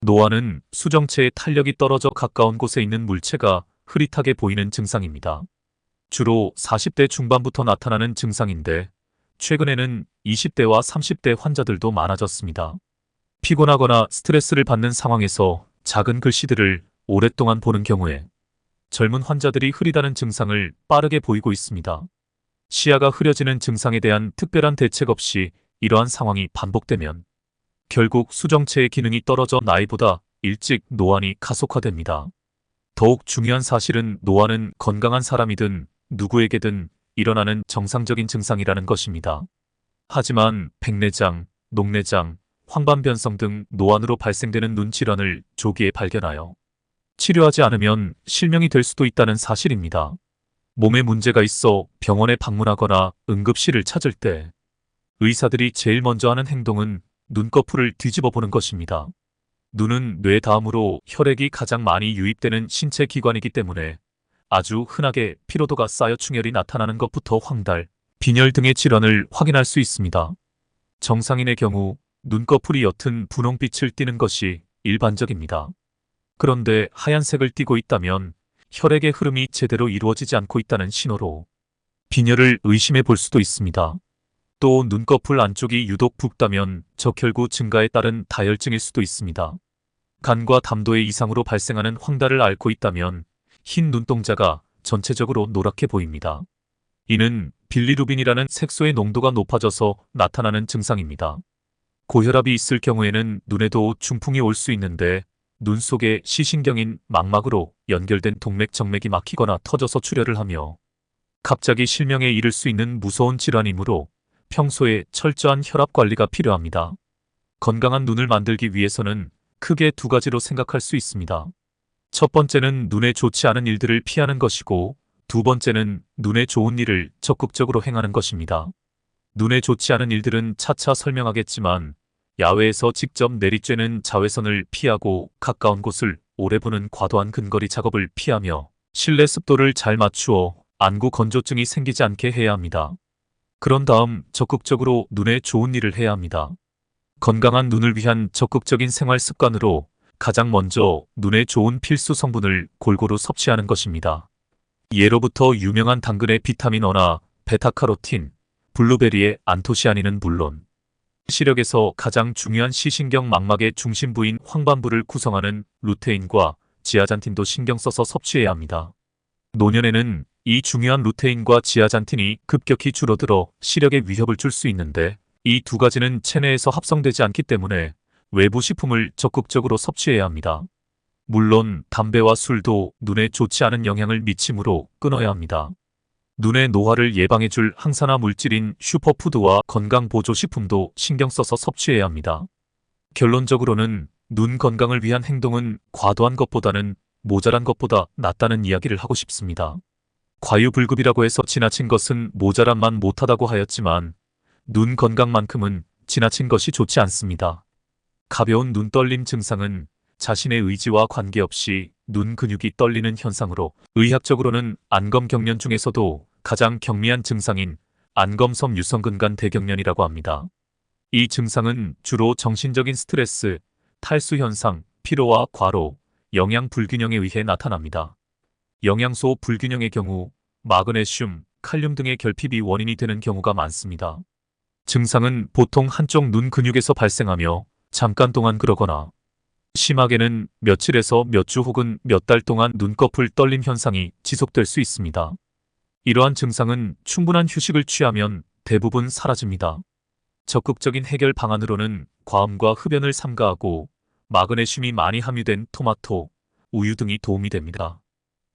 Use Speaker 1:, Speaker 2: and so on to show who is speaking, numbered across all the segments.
Speaker 1: 노화는 수정체의 탄력이 떨어져 가까운 곳에 있는 물체가 흐릿하게 보이는 증상입니다. 주로 40대 중반부터 나타나는 증상인데 최근에는 20대와 30대 환자들도 많아졌습니다. 피곤하거나 스트레스를 받는 상황에서 작은 글씨들을 오랫동안 보는 경우에 젊은 환자들이 흐리다는 증상을 빠르게 보이고 있습니다. 시야가 흐려지는 증상에 대한 특별한 대책 없이 이러한 상황이 반복되면 결국 수정체의 기능이 떨어져 나이보다 일찍 노안이 가속화됩니다. 더욱 중요한 사실은 노안은 건강한 사람이든 누구에게든 일어나는 정상적인 증상이라는 것입니다. 하지만 백내장, 녹내장, 황반변성 등 노안으로 발생되는 눈 질환을 조기에 발견하여 치료하지 않으면 실명이 될 수도 있다는 사실입니다. 몸에 문제가 있어 병원에 방문하거나 응급실을 찾을 때 의사들이 제일 먼저 하는 행동은 눈꺼풀을 뒤집어 보는 것입니다. 눈은 뇌 다음으로 혈액이 가장 많이 유입되는 신체 기관이기 때문에 아주 흔하게 피로도가 쌓여 충혈이 나타나는 것부터 황달, 빈혈 등의 질환을 확인할 수 있습니다. 정상인의 경우 눈꺼풀이 옅은 분홍빛을 띠는 것이 일반적입니다. 그런데 하얀색을 띠고 있다면 혈액의 흐름이 제대로 이루어지지 않고 있다는 신호로 빈혈을 의심해 볼 수도 있습니다. 또 눈꺼풀 안쪽이 유독 붓다면 적혈구 증가에 따른 다혈증일 수도 있습니다. 간과 담도의 이상으로 발생하는 황달을 앓고 있다면 흰 눈동자가 전체적으로 노랗게 보입니다. 이는 빌리루빈이라는 색소의 농도가 높아져서 나타나는 증상입니다. 고혈압이 있을 경우에는 눈에도 중풍이 올 수 있는데 눈 속에 시신경인 망막으로 연결된 동맥 정맥이 막히거나 터져서 출혈을 하며 갑자기 실명에 이를 수 있는 무서운 질환이므로 평소에 철저한 혈압 관리가 필요합니다. 건강한 눈을 만들기 위해서는 크게 두 가지로 생각할 수 있습니다. 첫 번째는 눈에 좋지 않은 일들을 피하는 것이고 두 번째는 눈에 좋은 일을 적극적으로 행하는 것입니다. 눈에 좋지 않은 일들은 차차 설명하겠지만 야외에서 직접 내리쬐는 자외선을 피하고 가까운 곳을 오래 보는 과도한 근거리 작업을 피하며 실내 습도를 잘 맞추어 안구 건조증이 생기지 않게 해야 합니다. 그런 다음 적극적으로 눈에 좋은 일을 해야 합니다. 건강한 눈을 위한 적극적인 생활 습관으로 가장 먼저 눈에 좋은 필수 성분을 골고루 섭취하는 것입니다. 예로부터 유명한 당근의 비타민 O나 베타카로틴, 블루베리의 안토시아닌은 물론 시력에서 가장 중요한 시신경 망막의 중심부인 황반부를 구성하는 루테인과 지아잔틴도 신경 써서 섭취해야 합니다. 노년에는 이 중요한 루테인과 지아잔틴이 급격히 줄어들어 시력에 위협을 줄 수 있는데 이 두 가지는 체내에서 합성되지 않기 때문에 외부 식품을 적극적으로 섭취해야 합니다. 물론 담배와 술도 눈에 좋지 않은 영향을 미치므로 끊어야 합니다. 눈의 노화를 예방해줄 항산화 물질인 슈퍼푸드와 건강보조식품도 신경 써서 섭취해야 합니다. 결론적으로는 눈 건강을 위한 행동은 과도한 것보다는 모자란 것보다 낫다는 이야기를 하고 싶습니다. 과유불급이라고 해서 지나친 것은 모자란만 못하다고 하였지만 눈 건강만큼은 지나친 것이 좋지 않습니다. 가벼운 눈떨림 증상은 자신의 의지와 관계없이 눈 근육이 떨리는 현상으로 의학적으로는 안검경련 중에서도 가장 경미한 증상인 안검섬 유성근간 대경련이라고 합니다. 이 증상은 주로 정신적인 스트레스, 탈수 현상, 피로와 과로, 영양 불균형에 의해 나타납니다. 영양소 불균형의 경우 마그네슘, 칼륨 등의 결핍이 원인이 되는 경우가 많습니다. 증상은 보통 한쪽 눈 근육에서 발생하며 잠깐 동안 그러거나 심하게는 며칠에서 몇 주 혹은 몇 달 동안 눈꺼풀 떨림 현상이 지속될 수 있습니다. 이러한 증상은 충분한 휴식을 취하면 대부분 사라집니다. 적극적인 해결 방안으로는 과음과 흡연을 삼가하고 마그네슘이 많이 함유된 토마토, 우유 등이 도움이 됩니다.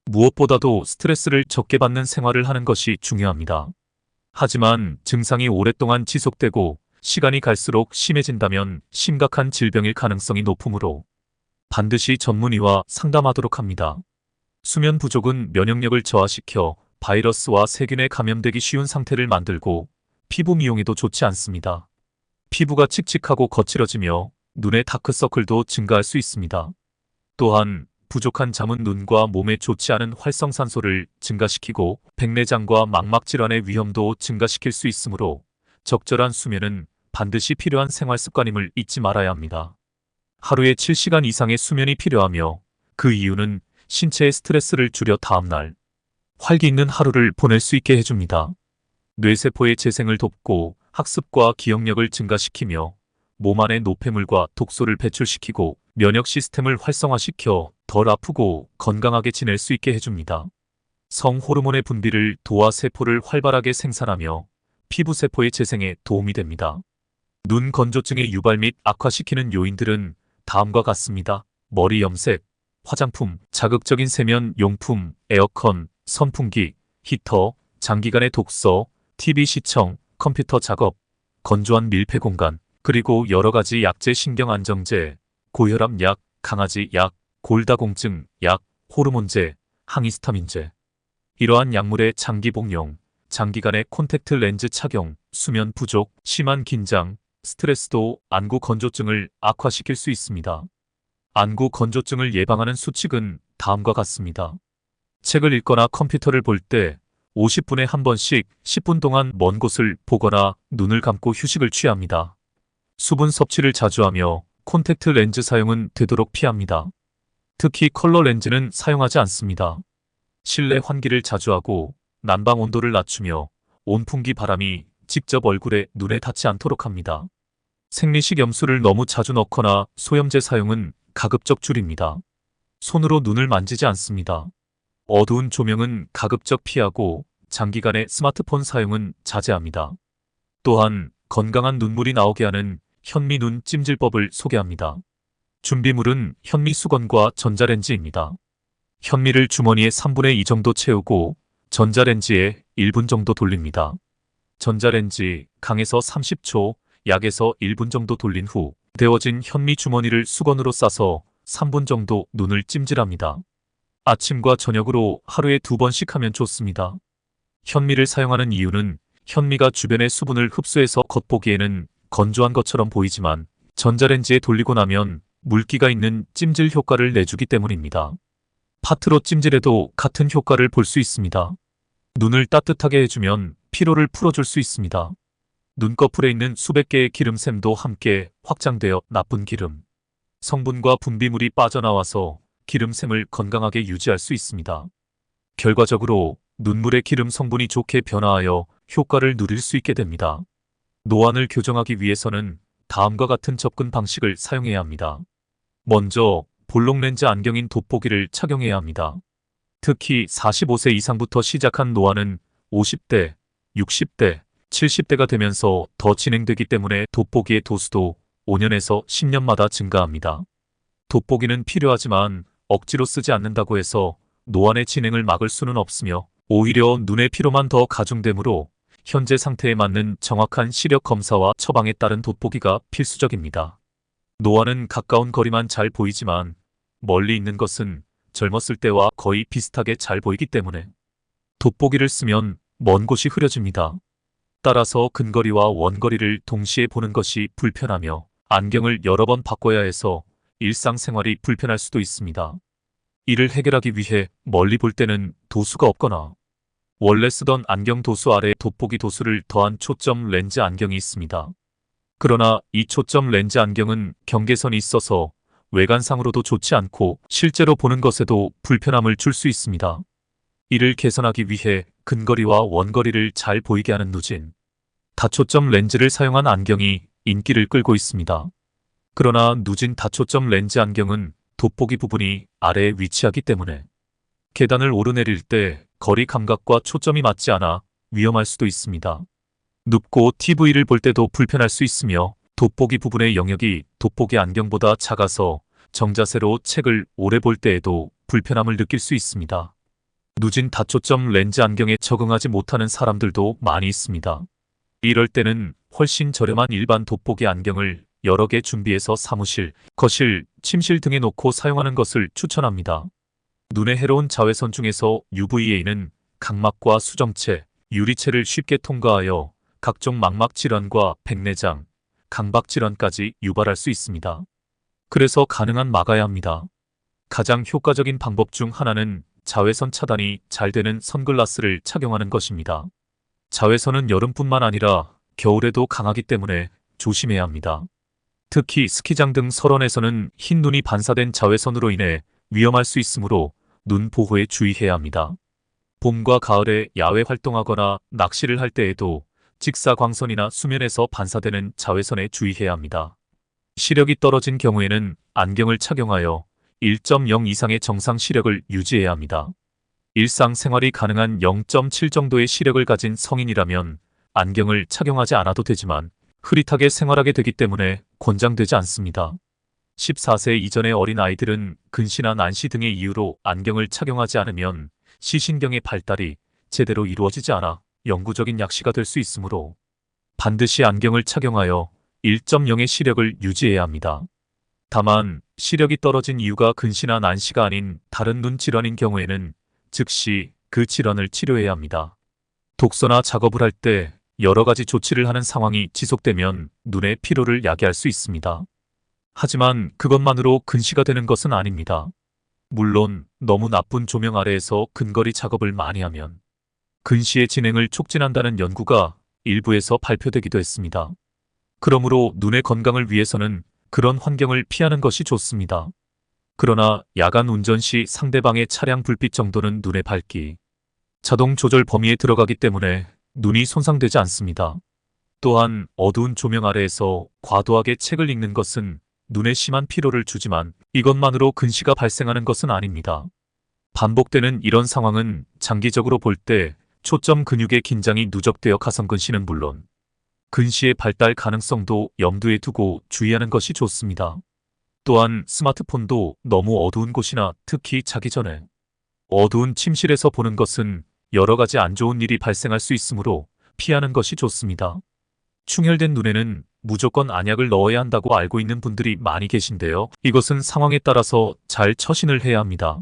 Speaker 1: 무엇보다도 스트레스를 적게 받는 생활을 하는 것이 중요합니다. 하지만 증상이 오랫동안 지속되고 시간이 갈수록 심해진다면 심각한 질병일 가능성이 높으므로 반드시 전문의와 상담하도록 합니다. 수면 부족은 면역력을 저하시켜 바이러스와 세균에 감염되기 쉬운 상태를 만들고 피부 미용에도 좋지 않습니다. 피부가 칙칙하고 거칠어지며 눈의 다크서클도 증가할 수 있습니다. 또한 부족한 잠은 눈과 몸에 좋지 않은 활성산소를 증가시키고 백내장과 망막 질환의 위험도 증가시킬 수 있으므로 적절한 수면은 반드시 필요한 생활 습관임을 잊지 말아야 합니다. 하루에 7시간 이상의 수면이 필요하며 그 이유는 신체의 스트레스를 줄여 다음날 활기 있는 하루를 보낼 수 있게 해줍니다. 뇌세포의 재생을 돕고 학습과 기억력을 증가시키며 몸 안의 노폐물과 독소를 배출시키고 면역 시스템을 활성화시켜 덜 아프고 건강하게 지낼 수 있게 해줍니다. 성 호르몬의 분비를 도와 세포를 활발하게 생산하며 피부세포의 재생에 도움이 됩니다. 눈 건조증의 유발 및 악화시키는 요인들은 다음과 같습니다. 머리 염색, 화장품, 자극적인 세면 용품, 에어컨, 선풍기, 히터, 장기간의 독서, TV 시청, 컴퓨터 작업, 건조한 밀폐 공간, 그리고 여러 가지 약제 신경안정제, 고혈압 약, 강아지 약, 골다공증 약, 호르몬제, 항히스타민제. 이러한 약물의 장기 복용, 장기간의 콘택트 렌즈 착용, 수면 부족, 심한 긴장, 스트레스도 안구 건조증을 악화시킬 수 있습니다. 안구 건조증을 예방하는 수칙은 다음과 같습니다. 책을 읽거나 컴퓨터를 볼 때 50분에 한 번씩 10분 동안 먼 곳을 보거나 눈을 감고 휴식을 취합니다. 수분 섭취를 자주 하며 콘택트 렌즈 사용은 되도록 피합니다. 특히 컬러 렌즈는 사용하지 않습니다. 실내 환기를 자주 하고 난방 온도를 낮추며 온풍기 바람이 직접 얼굴에 눈에 닿지 않도록 합니다. 생리식 염수를 너무 자주 넣거나 소염제 사용은 가급적 줄입니다. 손으로 눈을 만지지 않습니다. 어두운 조명은 가급적 피하고 장기간의 스마트폰 사용은 자제합니다. 또한 건강한 눈물이 나오게 하는 현미 눈 찜질법을 소개합니다. 준비물은 현미 수건과 전자레인지입니다. 현미를 주머니에 3분의 2 정도 채우고 전자레인지에 1분 정도 돌립니다. 전자레인지 강에서 30초, 약에서 1분 정도 돌린 후 데워진 현미 주머니를 수건으로 싸서 3분 정도 눈을 찜질합니다. 아침과 저녁으로 하루에 2번씩 하면 좋습니다. 현미를 사용하는 이유는 현미가 주변의 수분을 흡수해서 겉보기에는 건조한 것처럼 보이지만 전자레인지에 돌리고 나면 물기가 있는 찜질 효과를 내주기 때문입니다. 파트로 찜질해도 같은 효과를 볼 수 있습니다. 눈을 따뜻하게 해주면 피로를 풀어줄 수 있습니다. 눈꺼풀에 있는 수백 개의 기름샘도 함께 확장되어 나쁜 기름, 성분과 분비물이 빠져나와서 기름샘을 건강하게 유지할 수 있습니다. 결과적으로 눈물의 기름 성분이 좋게 변화하여 효과를 누릴 수 있게 됩니다. 노안을 교정하기 위해서는 다음과 같은 접근 방식을 사용해야 합니다. 먼저 볼록렌즈 안경인 돋보기를 착용해야 합니다. 특히 45세 이상부터 시작한 노안은 50대, 60대, 70대가 되면서 더 진행되기 때문에 돋보기의 도수도 5년에서 10년마다 증가합니다. 돋보기는 필요하지만 억지로 쓰지 않는다고 해서 노안의 진행을 막을 수는 없으며 오히려 눈의 피로만 더 가중되므로 현재 상태에 맞는 정확한 시력 검사와 처방에 따른 돋보기가 필수적입니다. 노안은 가까운 거리만 잘 보이지만 멀리 있는 것은 젊었을 때와 거의 비슷하게 잘 보이기 때문에 돋보기를 쓰면 먼 곳이 흐려집니다. 따라서 근거리와 원거리를 동시에 보는 것이 불편하며 안경을 여러 번 바꿔야 해서 일상생활이 불편할 수도 있습니다. 이를 해결하기 위해 멀리 볼 때는 도수가 없거나 원래 쓰던 안경 도수 아래 돋보기 도수를 더한 초점 렌즈 안경이 있습니다. 그러나 이 초점 렌즈 안경은 경계선이 있어서 외관상으로도 좋지 않고 실제로 보는 것에도 불편함을 줄 수 있습니다. 이를 개선하기 위해 근거리와 원거리를 잘 보이게 하는 누진, 다초점 렌즈를 사용한 안경이 인기를 끌고 있습니다. 그러나 누진 다초점 렌즈 안경은 돋보기 부분이 아래에 위치하기 때문에 계단을 오르내릴 때 거리 감각과 초점이 맞지 않아 위험할 수도 있습니다. 눕고 TV를 볼 때도 불편할 수 있으며 돋보기 부분의 영역이 돋보기 안경보다 작아서 정자세로 책을 오래 볼 때에도 불편함을 느낄 수 있습니다. 누진 다초점 렌즈 안경에 적응하지 못하는 사람들도 많이 있습니다. 이럴 때는 훨씬 저렴한 일반 돋보기 안경을 여러 개 준비해서 사무실, 거실, 침실 등에 놓고 사용하는 것을 추천합니다. 눈에 해로운 자외선 중에서 UVA는 각막과 수정체, 유리체를 쉽게 통과하여 각종 망막 질환과 백내장, 강박 질환까지 유발할 수 있습니다. 그래서 가능한 막아야 합니다. 가장 효과적인 방법 중 하나는 자외선 차단이 잘 되는 선글라스를 착용하는 것입니다. 자외선은 여름뿐만 아니라 겨울에도 강하기 때문에 조심해야 합니다. 특히 스키장 등 설원에서는 흰 눈이 반사된 자외선으로 인해 위험할 수 있으므로 눈 보호에 주의해야 합니다. 봄과 가을에 야외 활동하거나 낚시를 할 때에도 직사광선이나 수면에서 반사되는 자외선에 주의해야 합니다. 시력이 떨어진 경우에는 안경을 착용하여 1.0 이상의 정상 시력을 유지해야 합니다. 일상생활이 가능한 0.7 정도의 시력을 가진 성인이라면 안경을 착용하지 않아도 되지만 흐릿하게 생활하게 되기 때문에 권장되지 않습니다. 14세 이전의 어린 아이들은 근시나 난시 등의 이유로 안경을 착용하지 않으면 시신경의 발달이 제대로 이루어지지 않아 영구적인 약시가 될 수 있으므로 반드시 안경을 착용하여 1.0의 시력을 유지해야 합니다. 다만 시력이 떨어진 이유가 근시나 난시가 아닌 다른 눈 질환인 경우에는 즉시 그 질환을 치료해야 합니다. 독서나 작업을 할 때 여러 가지 조치를 하는 상황이 지속되면 눈의 피로를 야기할 수 있습니다. 하지만 그것만으로 근시가 되는 것은 아닙니다. 물론 너무 나쁜 조명 아래에서 근거리 작업을 많이 하면 근시의 진행을 촉진한다는 연구가 일부에서 발표되기도 했습니다. 그러므로 눈의 건강을 위해서는 그런 환경을 피하는 것이 좋습니다. 그러나 야간 운전 시 상대방의 차량 불빛 정도는 눈에 밝기, 자동 조절 범위에 들어가기 때문에 눈이 손상되지 않습니다. 또한 어두운 조명 아래에서 과도하게 책을 읽는 것은 눈에 심한 피로를 주지만 이것만으로 근시가 발생하는 것은 아닙니다. 반복되는 이런 상황은 장기적으로 볼 때 초점 근육의 긴장이 누적되어 가성근시는 물론 근시의 발달 가능성도 염두에 두고 주의하는 것이 좋습니다. 또한 스마트폰도 너무 어두운 곳이나 특히 자기 전에 어두운 침실에서 보는 것은 여러 가지 안 좋은 일이 발생할 수 있으므로 피하는 것이 좋습니다. 충혈된 눈에는 무조건 안약을 넣어야 한다고 알고 있는 분들이 많이 계신데요. 이것은 상황에 따라서 잘 처신을 해야 합니다.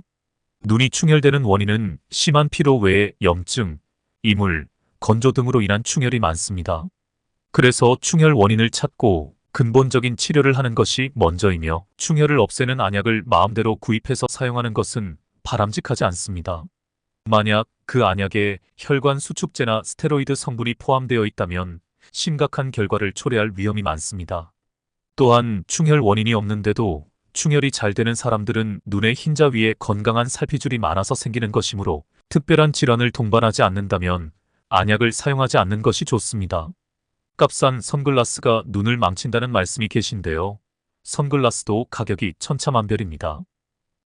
Speaker 1: 눈이 충혈되는 원인은 심한 피로 외에 염증, 이물, 건조 등으로 인한 충혈이 많습니다. 그래서 충혈 원인을 찾고 근본적인 치료를 하는 것이 먼저이며 충혈을 없애는 안약을 마음대로 구입해서 사용하는 것은 바람직하지 않습니다. 만약 그 안약에 혈관 수축제나 스테로이드 성분이 포함되어 있다면 심각한 결과를 초래할 위험이 많습니다. 또한 충혈 원인이 없는데도 충혈이 잘 되는 사람들은 눈의 흰자 위에 건강한 살피줄이 많아서 생기는 것이므로 특별한 질환을 동반하지 않는다면 안약을 사용하지 않는 것이 좋습니다. 값싼 선글라스가 눈을 망친다는 말씀이 계신데요. 선글라스도 가격이 천차만별입니다.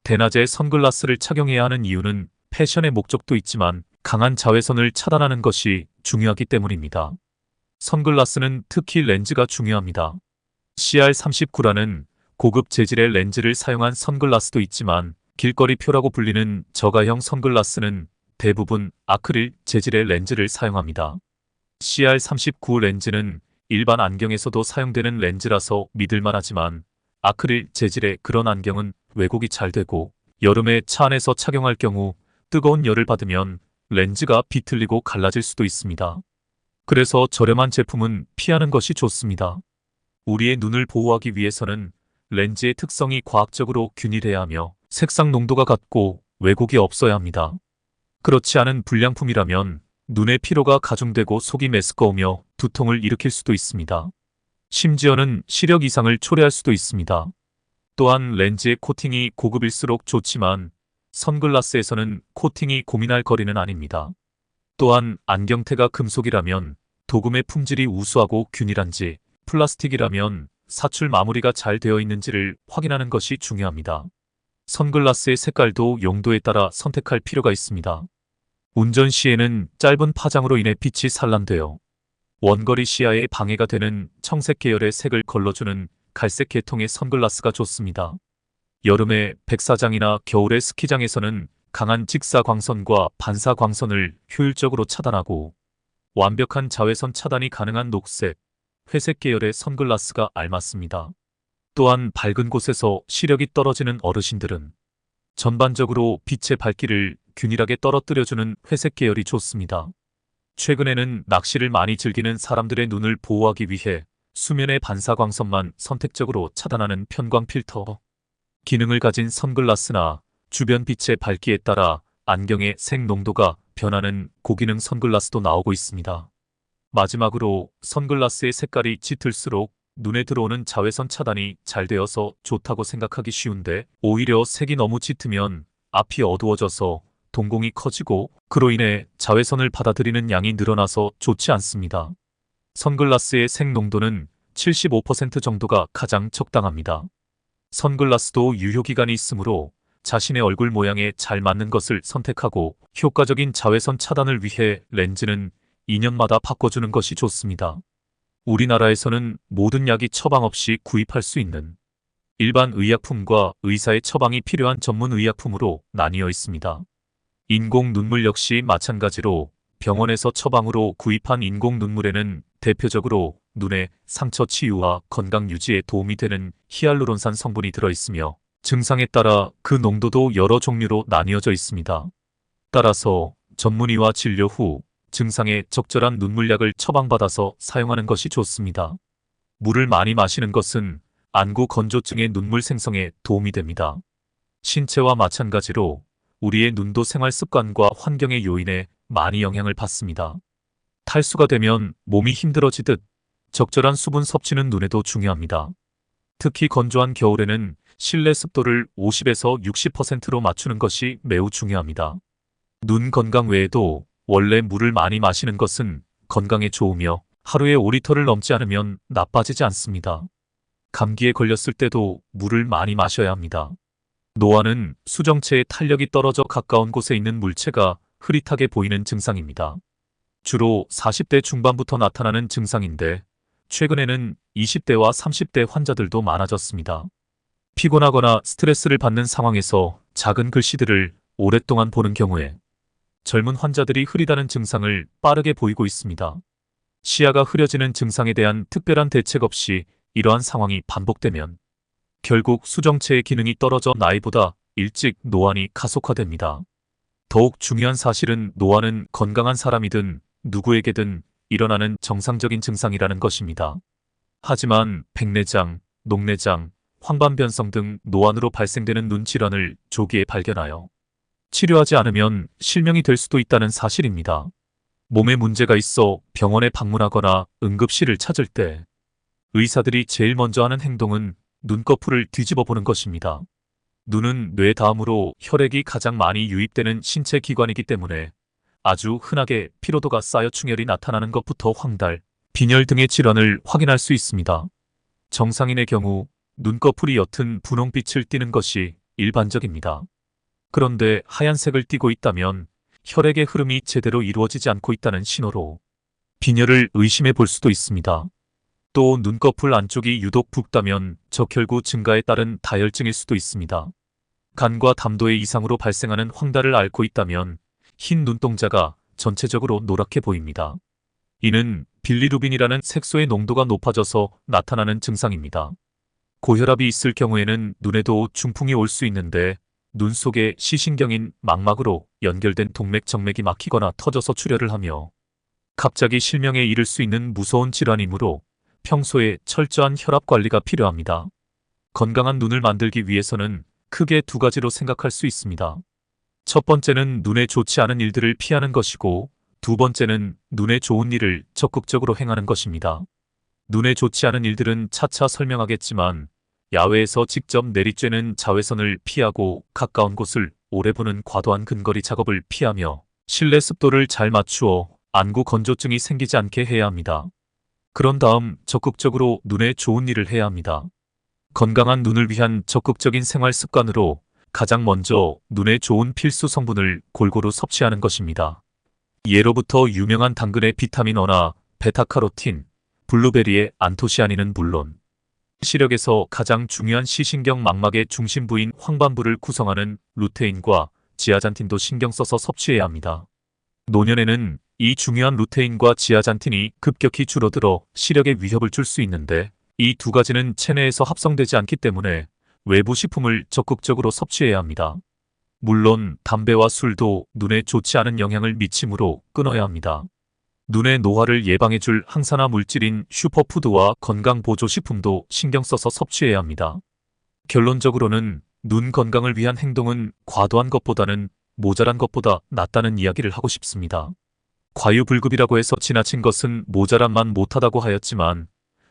Speaker 1: 대낮에 선글라스를 착용해야 하는 이유는 패션의 목적도 있지만 강한 자외선을 차단하는 것이 중요하기 때문입니다. 선글라스는 특히 렌즈가 중요합니다. CR39라는 고급 재질의 렌즈를 사용한 선글라스도 있지만 길거리표라고 불리는 저가형 선글라스는 대부분 아크릴 재질의 렌즈를 사용합니다. CR39 렌즈는 일반 안경에서도 사용되는 렌즈라서 믿을만하지만 아크릴 재질의 그런 안경은 왜곡이 잘 되고 여름에 차 안에서 착용할 경우 뜨거운 열을 받으면 렌즈가 비틀리고 갈라질 수도 있습니다. 그래서 저렴한 제품은 피하는 것이 좋습니다. 우리의 눈을 보호하기 위해서는 렌즈의 특성이 과학적으로 균일해야 하며 색상 농도가 같고 왜곡이 없어야 합니다. 그렇지 않은 불량품이라면 눈의 피로가 가중되고 속이 메스꺼우며 두통을 일으킬 수도 있습니다. 심지어는 시력 이상을 초래할 수도 있습니다. 또한 렌즈의 코팅이 고급일수록 좋지만 선글라스에서는 코팅이 고민할 거리는 아닙니다. 또한 안경테가 금속이라면 도금의 품질이 우수하고 균일한지, 플라스틱이라면 사출 마무리가 잘 되어 있는지를 확인하는 것이 중요합니다. 선글라스의 색깔도 용도에 따라 선택할 필요가 있습니다. 운전 시에는 짧은 파장으로 인해 빛이 산란되어 원거리 시야에 방해가 되는 청색 계열의 색을 걸러주는 갈색 계통의 선글라스가 좋습니다. 여름에 백사장이나 겨울의 스키장에서는 강한 직사광선과 반사광선을 효율적으로 차단하고 완벽한 자외선 차단이 가능한 녹색, 회색 계열의 선글라스가 알맞습니다. 또한 밝은 곳에서 시력이 떨어지는 어르신들은 전반적으로 빛의 밝기를 균일하게 떨어뜨려주는 회색 계열이 좋습니다. 최근에는 낚시를 많이 즐기는 사람들의 눈을 보호하기 위해 수면의 반사광선만 선택적으로 차단하는 편광 필터 기능을 가진 선글라스나 주변 빛의 밝기에 따라 안경의 색 농도가 변하는 고기능 선글라스도 나오고 있습니다. 마지막으로 선글라스의 색깔이 짙을수록 눈에 들어오는 자외선 차단이 잘 되어서 좋다고 생각하기 쉬운데 오히려 색이 너무 짙으면 앞이 어두워져서 동공이 커지고 그로 인해 자외선을 받아들이는 양이 늘어나서 좋지 않습니다. 선글라스의 색 농도는 75% 정도가 가장 적당합니다. 선글라스도 유효기간이 있으므로 자신의 얼굴 모양에 잘 맞는 것을 선택하고 효과적인 자외선 차단을 위해 렌즈는 2년마다 바꿔주는 것이 좋습니다. 우리나라에서는 모든 약이 처방 없이 구입할 수 있는 일반 의약품과 의사의 처방이 필요한 전문 의약품으로 나뉘어 있습니다. 인공 눈물 역시 마찬가지로 병원에서 처방으로 구입한 인공 눈물에는 대표적으로 눈의 상처 치유와 건강 유지에 도움이 되는 히알루론산 성분이 들어있으며 증상에 따라 그 농도도 여러 종류로 나뉘어져 있습니다. 따라서 전문의와 진료 후 증상에 적절한 눈물약을 처방받아서 사용하는 것이 좋습니다. 물을 많이 마시는 것은 안구 건조증의 눈물 생성에 도움이 됩니다. 신체와 마찬가지로 우리의 눈도 생활 습관과 환경의 요인에 많이 영향을 받습니다. 탈수가 되면 몸이 힘들어지듯 적절한 수분 섭취는 눈에도 중요합니다. 특히 건조한 겨울에는 실내 습도를 50에서 60%로 맞추는 것이 매우 중요합니다. 눈 건강 외에도 원래 물을 많이 마시는 것은 건강에 좋으며 하루에 5리터를 넘지 않으면 나빠지지 않습니다. 감기에 걸렸을 때도 물을 많이 마셔야 합니다. 노화는 수정체의 탄력이 떨어져 가까운 곳에 있는 물체가 흐릿하게 보이는 증상입니다. 주로 40대 중반부터 나타나는 증상인데 최근에는 20대와 30대 환자들도 많아졌습니다. 피곤하거나 스트레스를 받는 상황에서 작은 글씨들을 오랫동안 보는 경우에 젊은 환자들이 흐리다는 증상을 빠르게 보이고 있습니다. 시야가 흐려지는 증상에 대한 특별한 대책 없이 이러한 상황이 반복되면 결국 수정체의 기능이 떨어져 나이보다 일찍 노안이 가속화됩니다. 더욱 중요한 사실은 노안은 건강한 사람이든 누구에게든 일어나는 정상적인 증상이라는 것입니다. 하지만 백내장, 녹내장, 황반변성 등 노안으로 발생되는 눈 질환을 조기에 발견하여 치료하지 않으면 실명이 될 수도 있다는 사실입니다. 몸에 문제가 있어 병원에 방문하거나 응급실을 찾을 때 의사들이 제일 먼저 하는 행동은 눈꺼풀을 뒤집어 보는 것입니다. 눈은 뇌 다음으로 혈액이 가장 많이 유입되는 신체 기관이기 때문에 아주 흔하게 피로도가 쌓여 충혈이 나타나는 것부터 황달, 빈혈 등의 질환을 확인할 수 있습니다. 정상인의 경우 눈꺼풀이 옅은 분홍빛을 띠는 것이 일반적입니다. 그런데 하얀색을 띠고 있다면 혈액의 흐름이 제대로 이루어지지 않고 있다는 신호로 빈혈을 의심해 볼 수도 있습니다. 또 눈꺼풀 안쪽이 유독 붓다면 적혈구 증가에 따른 다혈증일 수도 있습니다. 간과 담도의 이상으로 발생하는 황달을 앓고 있다면 흰 눈동자가 전체적으로 노랗게 보입니다. 이는 빌리루빈이라는 색소의 농도가 높아져서 나타나는 증상입니다. 고혈압이 있을 경우에는 눈에도 중풍이 올 수 있는데 눈 속에 시신경인 망막으로 연결된 동맥 정맥이 막히거나 터져서 출혈을 하며 갑자기 실명에 이를 수 있는 무서운 질환이므로 평소에 철저한 혈압 관리가 필요합니다. 건강한 눈을 만들기 위해서는 크게 두 가지로 생각할 수 있습니다. 첫 번째는 눈에 좋지 않은 일들을 피하는 것이고 두 번째는 눈에 좋은 일을 적극적으로 행하는 것입니다. 눈에 좋지 않은 일들은 차차 설명하겠지만 야외에서 직접 내리쬐는 자외선을 피하고 가까운 곳을 오래 보는 과도한 근거리 작업을 피하며 실내 습도를 잘 맞추어 안구 건조증이 생기지 않게 해야 합니다. 그런 다음 적극적으로 눈에 좋은 일을 해야 합니다. 건강한 눈을 위한 적극적인 생활 습관으로 가장 먼저 눈에 좋은 필수 성분을 골고루 섭취하는 것입니다. 예로부터 유명한 당근의 비타민 O나 베타카로틴, 블루베리의 안토시아닌은 물론 시력에서 가장 중요한 시신경 망막의 중심부인 황반부를 구성하는 루테인과 지아잔틴도 신경 써서 섭취해야 합니다. 노년에는 이 중요한 루테인과 지아잔틴이 급격히 줄어들어 시력에 위협을 줄 수 있는데 이 두 가지는 체내에서 합성되지 않기 때문에 외부 식품을 적극적으로 섭취해야 합니다. 물론 담배와 술도 눈에 좋지 않은 영향을 미치므로 끊어야 합니다. 눈의 노화를 예방해줄 항산화 물질인 슈퍼푸드와 건강보조식품도 신경 써서 섭취해야 합니다. 결론적으로는 눈 건강을 위한 행동은 과도한 것보다는 모자란 것보다 낫다는 이야기를 하고 싶습니다. 과유불급이라고 해서 지나친 것은 모자란만 못하다고 하였지만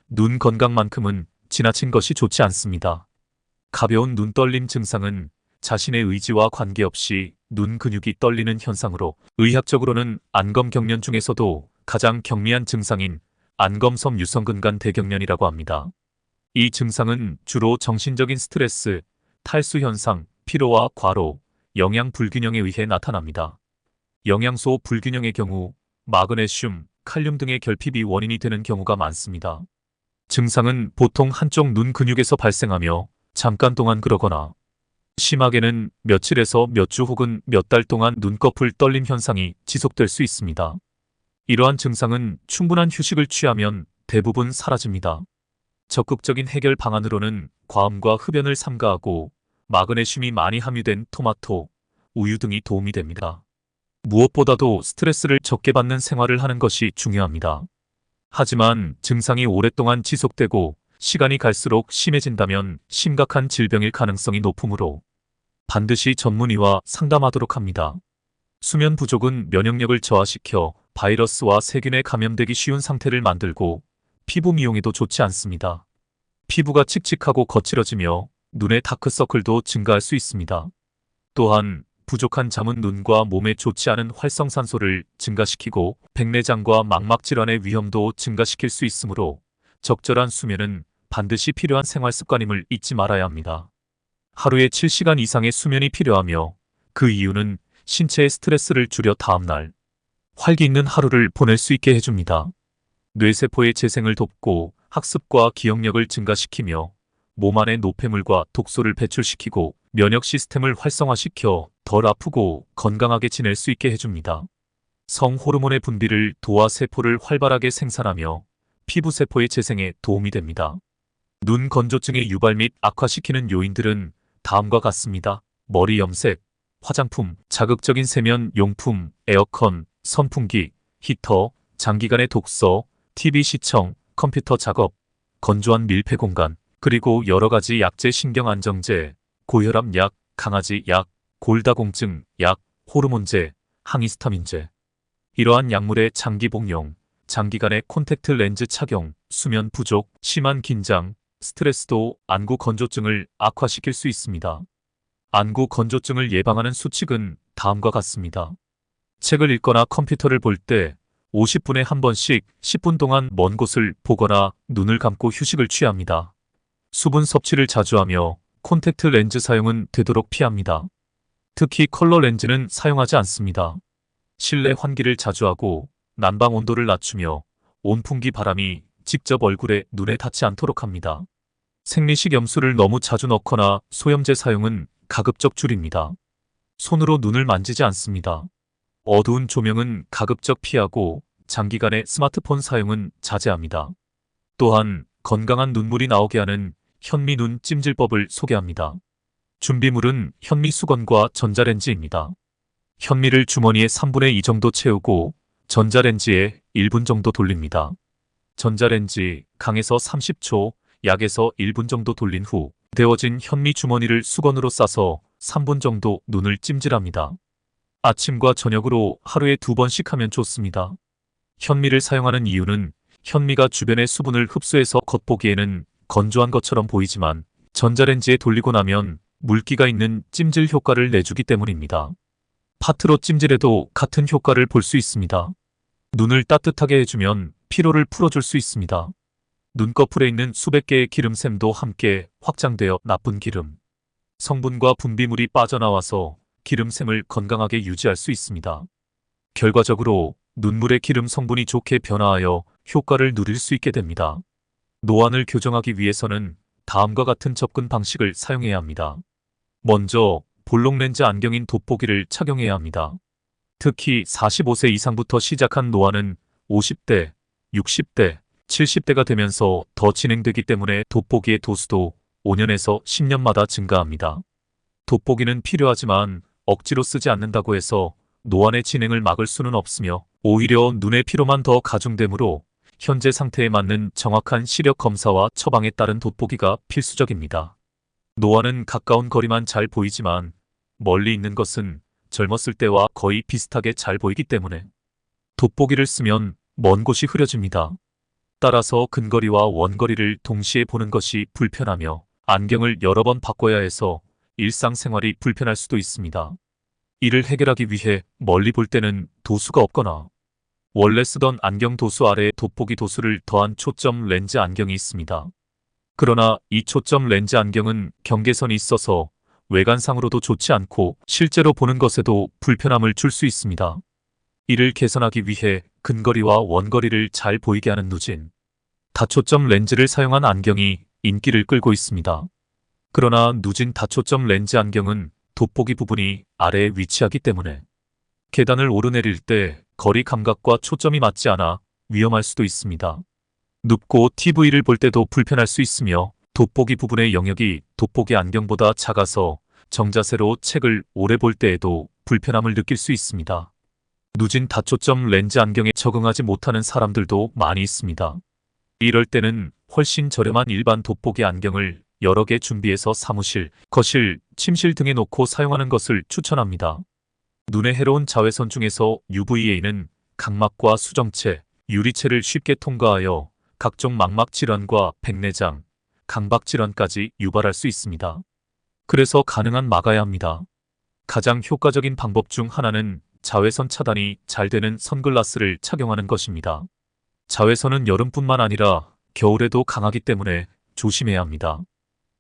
Speaker 1: 눈 건강만큼은 지나친 것이 좋지 않습니다. 가벼운 눈 떨림 증상은 자신의 의지와 관계없이 눈 근육이 떨리는 현상으로 의학적으로는 안검 경련 중에서도 가장 경미한 증상인 안검섬 유성근간 대경련이라고 합니다. 이 증상은 주로 정신적인 스트레스, 탈수 현상, 피로와 과로, 영양 불균형에 의해 나타납니다. 영양소 불균형의 경우 마그네슘, 칼륨 등의 결핍이 원인이 되는 경우가 많습니다. 증상은 보통 한쪽 눈 근육에서 발생하며 잠깐 동안 그러거나 심하게는 며칠에서 몇 주 혹은 몇 달 동안 눈꺼풀 떨림 현상이 지속될 수 있습니다. 이러한 증상은 충분한 휴식을 취하면 대부분 사라집니다. 적극적인 해결 방안으로는 과음과 흡연을 삼가하고 마그네슘이 많이 함유된 토마토, 우유 등이 도움이 됩니다. 무엇보다도 스트레스를 적게 받는 생활을 하는 것이 중요합니다. 하지만 증상이 오랫동안 지속되고 시간이 갈수록 심해진다면 심각한 질병일 가능성이 높으므로 반드시 전문의와 상담하도록 합니다. 수면 부족은 면역력을 저하시켜 바이러스와 세균에 감염되기 쉬운 상태를 만들고 피부 미용에도 좋지 않습니다. 피부가 칙칙하고 거칠어지며 눈의 다크서클도 증가할 수 있습니다. 또한 부족한 잠은 눈과 몸에 좋지 않은 활성산소를 증가시키고 백내장과 망막 질환의 위험도 증가시킬 수 있으므로 적절한 수면은 반드시 필요한 생활 습관임을 잊지 말아야 합니다. 하루에 7시간 이상의 수면이 필요하며 그 이유는 신체의 스트레스를 줄여 다음날 활기 있는 하루를 보낼 수 있게 해줍니다. 뇌세포의 재생을 돕고 학습과 기억력을 증가시키며 몸 안의 노폐물과 독소를 배출시키고 면역 시스템을 활성화시켜 덜 아프고 건강하게 지낼 수 있게 해줍니다. 성호르몬의 분비를 도와 세포를 활발하게 생산하며 피부세포의 재생에 도움이 됩니다. 눈 건조증의 유발 및 악화시키는 요인들은 다음과 같습니다. 머리 염색, 화장품, 자극적인 세면 용품, 에어컨, 선풍기, 히터, 장기간의 독서, TV 시청, 컴퓨터 작업, 건조한 밀폐 공간, 그리고 여러 가지 약제 신경안정제, 고혈압 약, 강아지 약, 골다공증 약, 호르몬제, 항히스타민제. 이러한 약물의 장기 복용, 장기간의 콘택트 렌즈 착용, 수면 부족, 심한 긴장, 스트레스도 안구 건조증을 악화시킬 수 있습니다. 안구 건조증을 예방하는 수칙은 다음과 같습니다. 책을 읽거나 컴퓨터를 볼 때 50분에 한 번씩 10분 동안 먼 곳을 보거나 눈을 감고 휴식을 취합니다. 수분 섭취를 자주 하며 콘택트 렌즈 사용은 되도록 피합니다. 특히 컬러 렌즈는 사용하지 않습니다. 실내 환기를 자주 하고 난방 온도를 낮추며 온풍기 바람이 직접 얼굴에 눈에 닿지 않도록 합니다. 생리식 염수를 너무 자주 넣거나 소염제 사용은 가급적 줄입니다. 손으로 눈을 만지지 않습니다. 어두운 조명은 가급적 피하고 장기간의 스마트폰 사용은 자제합니다. 또한 건강한 눈물이 나오게 하는 현미 눈 찜질법을 소개합니다. 준비물은 현미 수건과 전자레인지입니다. 현미를 주머니에 3분의 2 정도 채우고 전자레인지에 1분 정도 돌립니다. 전자레인지 강에서 30초, 약에서 1분 정도 돌린 후 데워진 현미 주머니를 수건으로 싸서 3분 정도 눈을 찜질합니다. 아침과 저녁으로 하루에 2번씩 하면 좋습니다. 현미를 사용하는 이유는 현미가 주변의 수분을 흡수해서 겉보기에는 건조한 것처럼 보이지만 전자레인지에 돌리고 나면 물기가 있는 찜질 효과를 내주기 때문입니다. 파트로 찜질해도 같은 효과를 볼 수 있습니다. 눈을 따뜻하게 해주면 피로를 풀어줄 수 있습니다. 눈꺼풀에 있는 수백 개의 기름샘도 함께 확장되어 나쁜 기름, 성분과 분비물이 빠져나와서 기름샘을 건강하게 유지할 수 있습니다. 결과적으로 눈물의 기름 성분이 좋게 변화하여 효과를 누릴 수 있게 됩니다. 노안을 교정하기 위해서는 다음과 같은 접근 방식을 사용해야 합니다. 먼저 볼록렌즈 안경인 돋보기를 착용해야 합니다. 특히 45세 이상부터 시작한 노안은 50대, 60대, 70대가 되면서 더 진행되기 때문에 돋보기의 도수도 5년에서 10년마다 증가합니다. 돋보기는 필요하지만 억지로 쓰지 않는다고 해서 노안의 진행을 막을 수는 없으며 오히려 눈의 피로만 더 가중되므로 현재 상태에 맞는 정확한 시력 검사와 처방에 따른 돋보기가 필수적입니다. 노안은 가까운 거리만 잘 보이지만 멀리 있는 것은 젊었을 때와 거의 비슷하게 잘 보이기 때문에 돋보기를 쓰면 먼 곳이 흐려집니다. 따라서 근거리와 원거리를 동시에 보는 것이 불편하며 안경을 여러 번 바꿔야 해서 일상생활이 불편할 수도 있습니다. 이를 해결하기 위해 멀리 볼 때는 도수가 없거나 원래 쓰던 안경 도수 아래에 돋보기 도수를 더한 초점 렌즈 안경이 있습니다. 그러나 이 초점 렌즈 안경은 경계선이 있어서 외관상으로도 좋지 않고 실제로 보는 것에도 불편함을 줄 수 있습니다. 이를 개선하기 위해 근거리와 원거리를 잘 보이게 하는 누진 다초점 렌즈를 사용한 안경이 인기를 끌고 있습니다. 그러나 누진 다초점 렌즈 안경은 돋보기 부분이 아래에 위치하기 때문에 계단을 오르내릴 때 거리 감각과 초점이 맞지 않아 위험할 수도 있습니다. 눕고 TV를 볼 때도 불편할 수 있으며 돋보기 부분의 영역이 돋보기 안경보다 작아서 정자세로 책을 오래 볼 때에도 불편함을 느낄 수 있습니다. 누진 다초점 렌즈 안경에 적응하지 못하는 사람들도 많이 있습니다. 이럴 때는 훨씬 저렴한 일반 돋보기 안경을 여러 개 준비해서 사무실, 거실, 침실 등에 놓고 사용하는 것을 추천합니다. 눈에 해로운 자외선 중에서 UVA는 각막과 수정체, 유리체를 쉽게 통과하여 각종 망막 질환과 백내장, 강박 질환까지 유발할 수 있습니다. 그래서 가능한 막아야 합니다. 가장 효과적인 방법 중 하나는 자외선 차단이 잘 되는 선글라스를 착용하는 것입니다. 자외선은 여름뿐만 아니라 겨울에도 강하기 때문에 조심해야 합니다.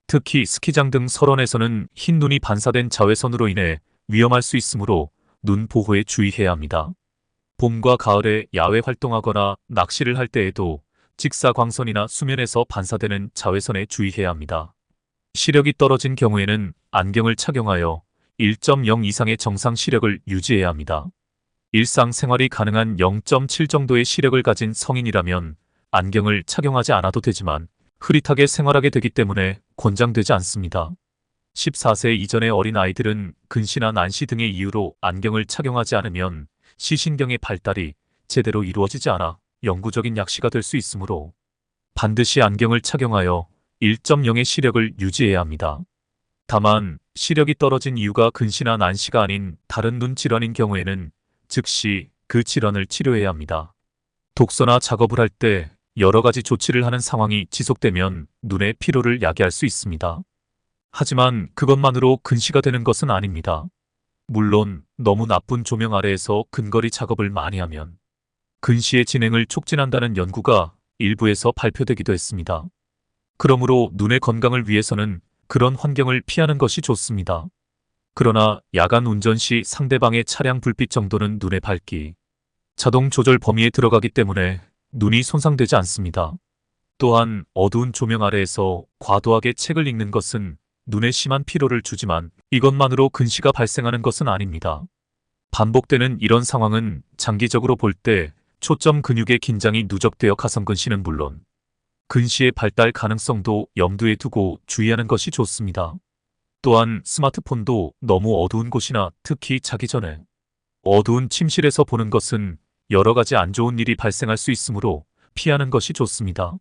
Speaker 1: 특히 스키장 등 설원에서는 흰 눈이 반사된 자외선으로 인해 위험할 수 있으므로 눈 보호에 주의해야 합니다. 봄과 가을에 야외 활동하거나 낚시를 할 때에도 직사광선이나 수면에서 반사되는 자외선에 주의해야 합니다. 시력이 떨어진 경우에는 안경을 착용하여 1.0 이상의 정상 시력을 유지해야 합니다. 일상생활이 가능한 0.7 정도의 시력을 가진 성인이라면 안경을 착용하지 않아도 되지만 흐릿하게 생활하게 되기 때문에 권장되지 않습니다. 14세 이전의 어린 아이들은 근시나 난시 등의 이유로 안경을 착용하지 않으면 시신경의 발달이 제대로 이루어지지 않아 영구적인 약시가 될 수 있으므로 반드시 안경을 착용하여 1.0의 시력을 유지해야 합니다. 다만 시력이 떨어진 이유가 근시나 난시가 아닌 다른 눈 질환인 경우에는 즉시 그 질환을 치료해야 합니다. 독서나 작업을 할 때 여러 가지 조치를 하는 상황이 지속되면 눈의 피로를 야기할 수 있습니다. 하지만 그것만으로 근시가 되는 것은 아닙니다. 물론 너무 나쁜 조명 아래에서 근거리 작업을 많이 하면 근시의 진행을 촉진한다는 연구가 일부에서 발표되기도 했습니다. 그러므로 눈의 건강을 위해서는 그런 환경을 피하는 것이 좋습니다. 그러나 야간 운전 시 상대방의 차량 불빛 정도는 눈에 밝기, 자동 조절 범위에 들어가기 때문에 눈이 손상되지 않습니다. 또한 어두운 조명 아래에서 과도하게 책을 읽는 것은 눈에 심한 피로를 주지만 이것만으로 근시가 발생하는 것은 아닙니다. 반복되는 이런 상황은 장기적으로 볼 때 초점 근육의 긴장이 누적되어 가성근시는 물론 근시의 발달 가능성도 염두에 두고 주의하는 것이 좋습니다. 또한 스마트폰도 너무 어두운 곳이나 특히 자기 전에 어두운 침실에서 보는 것은 여러 가지 안 좋은 일이 발생할 수 있으므로 피하는 것이 좋습니다.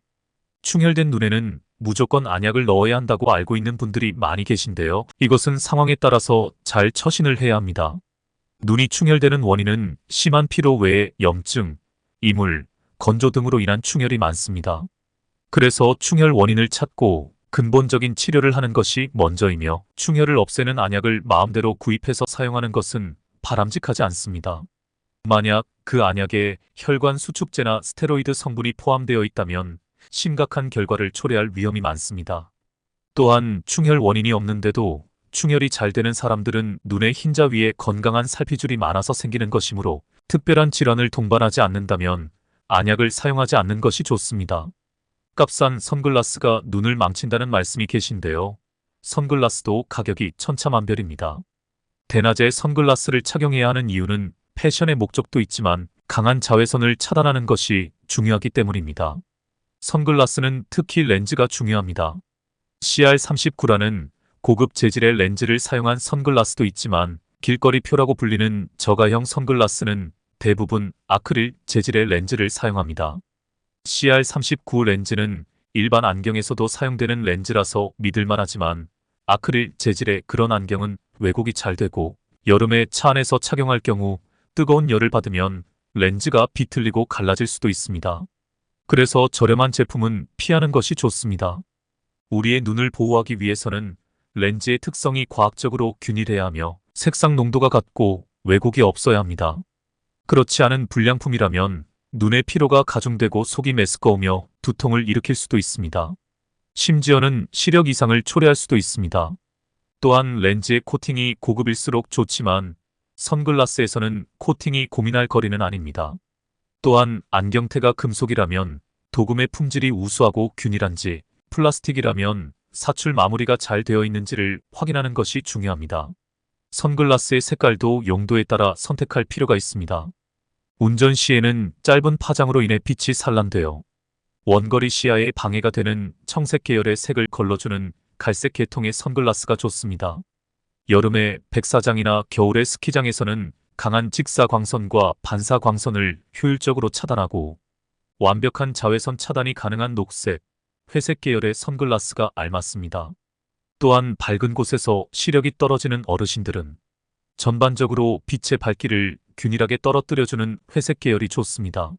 Speaker 1: 충혈된 눈에는 무조건 안약을 넣어야 한다고 알고 있는 분들이 많이 계신데요. 이것은 상황에 따라서 잘 처신을 해야 합니다. 눈이 충혈되는 원인은 심한 피로 외에 염증, 이물, 건조 등으로 인한 충혈이 많습니다. 그래서 충혈 원인을 찾고 근본적인 치료를 하는 것이 먼저이며 충혈을 없애는 안약을 마음대로 구입해서 사용하는 것은 바람직하지 않습니다. 만약 그 안약에 혈관 수축제나 스테로이드 성분이 포함되어 있다면 심각한 결과를 초래할 위험이 많습니다. 또한 충혈 원인이 없는데도 충혈이 잘 되는 사람들은 눈의 흰자 위에 건강한 살피줄이 많아서 생기는 것이므로 특별한 질환을 동반하지 않는다면 안약을 사용하지 않는 것이 좋습니다. 값싼 선글라스가 눈을 망친다는 말씀이 계신데요. 선글라스도 가격이 천차만별입니다. 대낮에 선글라스를 착용해야 하는 이유는 패션의 목적도 있지만 강한 자외선을 차단하는 것이 중요하기 때문입니다. 선글라스는 특히 렌즈가 중요합니다. CR39라는 고급 재질의 렌즈를 사용한 선글라스도 있지만 길거리표라고 불리는 저가형 선글라스는 대부분 아크릴 재질의 렌즈를 사용합니다. CR39 렌즈는 일반 안경에서도 사용되는 렌즈라서 믿을만하지만 아크릴 재질의 그런 안경은 왜곡이 잘 되고 여름에 차 안에서 착용할 경우 뜨거운 열을 받으면 렌즈가 비틀리고 갈라질 수도 있습니다. 그래서 저렴한 제품은 피하는 것이 좋습니다. 우리의 눈을 보호하기 위해서는 렌즈의 특성이 과학적으로 균일해야 하며 색상 농도가 같고 왜곡이 없어야 합니다. 그렇지 않은 불량품이라면 눈의 피로가 가중되고 속이 메스꺼우며 두통을 일으킬 수도 있습니다. 심지어는 시력 이상을 초래할 수도 있습니다. 또한 렌즈의 코팅이 고급일수록 좋지만 선글라스에서는 코팅이 고민할 거리는 아닙니다. 또한 안경테가 금속이라면 도금의 품질이 우수하고 균일한지, 플라스틱이라면 사출 마무리가 잘 되어 있는지를 확인하는 것이 중요합니다. 선글라스의 색깔도 용도에 따라 선택할 필요가 있습니다. 운전 시에는 짧은 파장으로 인해 빛이 산란되어 원거리 시야에 방해가 되는 청색 계열의 색을 걸러주는 갈색 계통의 선글라스가 좋습니다. 여름에 백사장이나 겨울에 스키장에서는 강한 직사광선과 반사광선을 효율적으로 차단하고 완벽한 자외선 차단이 가능한 녹색, 회색 계열의 선글라스가 알맞습니다. 또한 밝은 곳에서 시력이 떨어지는 어르신들은 전반적으로 빛의 밝기를 균일하게 떨어뜨려주는 회색 계열이 좋습니다.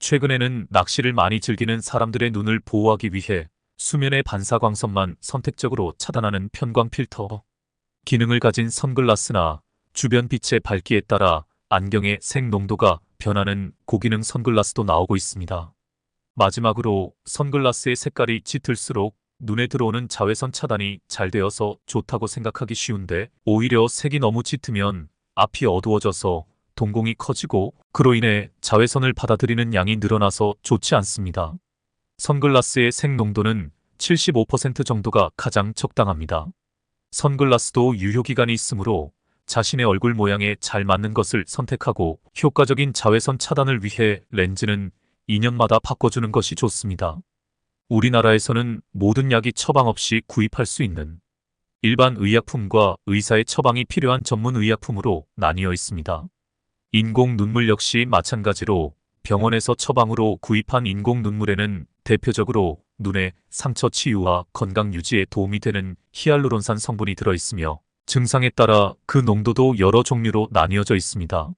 Speaker 1: 최근에는 낚시를 많이 즐기는 사람들의 눈을 보호하기 위해 수면의 반사광선만 선택적으로 차단하는 편광 필터 기능을 가진 선글라스나 주변 빛의 밝기에 따라 안경의 색 농도가 변하는 고기능 선글라스도 나오고 있습니다. 마지막으로 선글라스의 색깔이 짙을수록 눈에 들어오는 자외선 차단이 잘 되어서 좋다고 생각하기 쉬운데 오히려 색이 너무 짙으면 앞이 어두워져서 동공이 커지고 그로 인해 자외선을 받아들이는 양이 늘어나서 좋지 않습니다. 선글라스의 색 농도는 75% 정도가 가장 적당합니다. 선글라스도 유효기간이 있으므로 자신의 얼굴 모양에 잘 맞는 것을 선택하고 효과적인 자외선 차단을 위해 렌즈는 2년마다 바꿔주는 것이 좋습니다. 우리나라에서는 모든 약이 처방 없이 구입할 수 있는 일반 의약품과 의사의 처방이 필요한 전문 의약품으로 나뉘어 있습니다. 인공 눈물 역시 마찬가지로 병원에서 처방으로 구입한 인공 눈물에는 대표적으로 눈의 상처 치유와 건강 유지에 도움이 되는 히알루론산 성분이 들어있으며 증상에 따라 그 농도도 여러 종류로 나뉘어져 있습니다.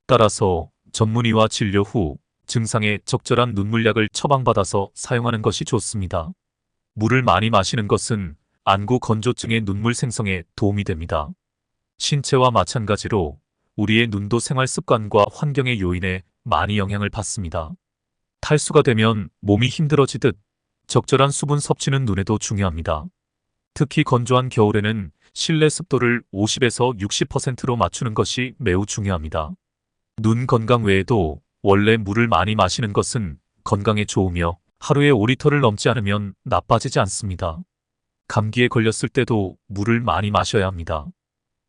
Speaker 1: 따라서 전문의와 진료 후 증상에 적절한 눈물약을 처방받아서 사용하는 것이 좋습니다. 물을 많이 마시는 것은 안구 건조증의 눈물 생성에 도움이 됩니다. 신체와 마찬가지로 우리의 눈도 생활 습관과 환경의 요인에 많이 영향을 받습니다. 탈수가 되면 몸이 힘들어지듯 적절한 수분 섭취는 눈에도 중요합니다. 특히 건조한 겨울에는 실내 습도를 50에서 60%로 맞추는 것이 매우 중요합니다. 눈 건강 외에도 원래 물을 많이 마시는 것은 건강에 좋으며 하루에 5리터를 넘지 않으면 나빠지지 않습니다. 감기에 걸렸을 때도 물을 많이 마셔야 합니다.